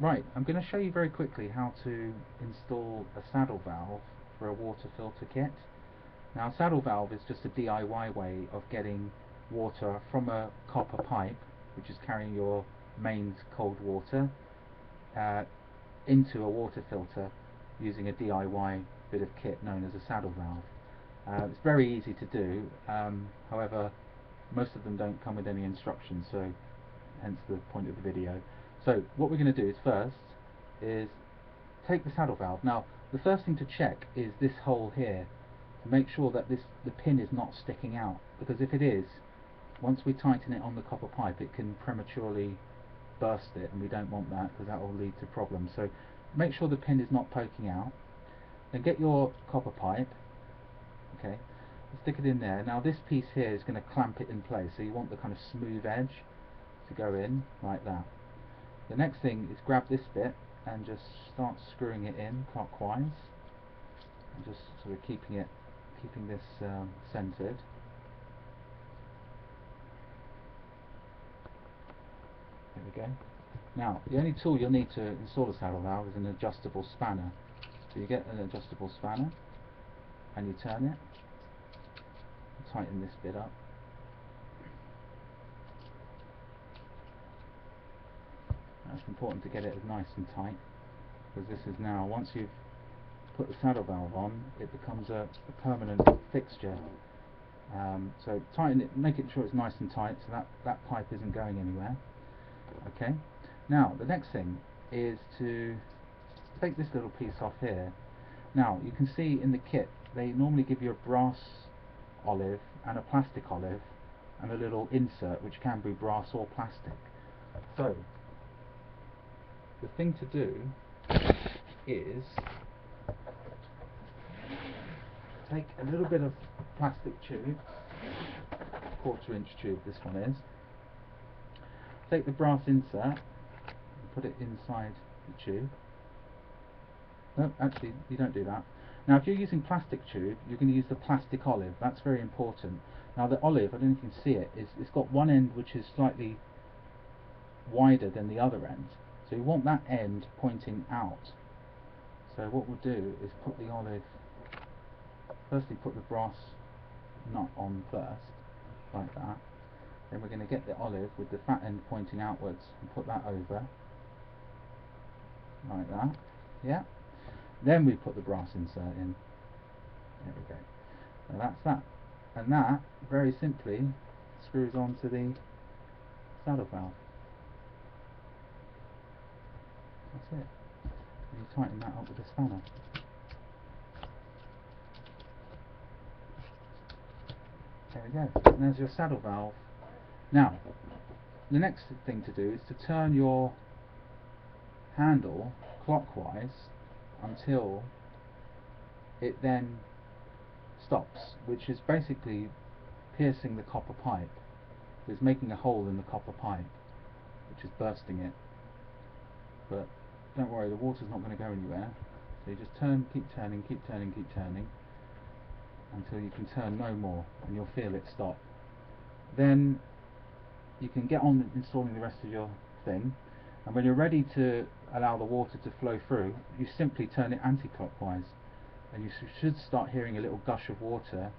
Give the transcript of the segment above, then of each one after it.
Right, I'm going to show you very quickly how to install a saddle valve for a water filter kit. Now, a saddle valve is just a DIY way of getting water from a copper pipe, which is carrying your mains cold water, uh, into a water filter using a DIY bit of kit known as a saddle valve. It's very easy to do, however most of them don't come with any instructions, so hence the point of the video. So what we're going to do is first is take the saddle valve. Now the first thing to check is this hole here, to make sure that the pin is not sticking out, because if it is, once we tighten it on the copper pipe it can prematurely burst it, and we don't want that because that will lead to problems. So make sure the pin is not poking out. Then get your copper pipe, okay, stick it in there. Now this piece here is going to clamp it in place, so you want the kind of smooth edge to go in like that. The next thing is grab this bit and just start screwing it in clockwise, and just sort of keeping this centered. There we go. Now the only tool you'll need to install a saddle valve is an adjustable spanner. So you get an adjustable spanner and you turn it, tighten this bit up. It's important to get it as nice and tight, because this is now, once you've put the saddle valve on, it becomes a permanent fixture. So tighten it, make it sure it's nice and tight, so that pipe isn't going anywhere. Okay. Now the next thing is to take this little piece off here. Now you can see in the kit they normally give you a brass olive and a plastic olive and a little insert which can be brass or plastic. So the thing to do is take a little bit of plastic tube, 1/4 inch tube this one is, take the brass insert and put it inside the tube. No, actually you don't do that. Now if you're using plastic tube, you're going to use the plastic olive. That's very important. Now the olive, I don't know if you can see it, it's got one end which is slightly wider than the other end. So you want that end pointing out. So what we'll do is put the olive, firstly put the brass nut on first, like that. Then we're going to get the olive with the fat end pointing outwards and put that over, like that. Yeah. Then we put the brass insert in. There we go. Now that's that. And that, very simply, screws onto the saddle valve. That's it. And you tighten that up with a spanner. There we go. And there's your saddle valve. Now, the next thing to do is to turn your handle clockwise until it then stops, which is basically piercing the copper pipe. It's making a hole in the copper pipe, which is bursting it. But don't worry, the water's not going to go anywhere. So you just turn, keep turning, keep turning, keep turning until you can turn no more, and you'll feel it stop. Then you can get on installing the rest of your thing, and when you're ready to allow the water to flow through, you simply turn it anti-clockwise, and you should start hearing a little gush of water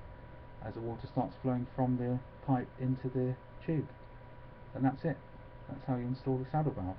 as the water starts flowing from the pipe into the tube. And that's it. That's how you install the saddle valve.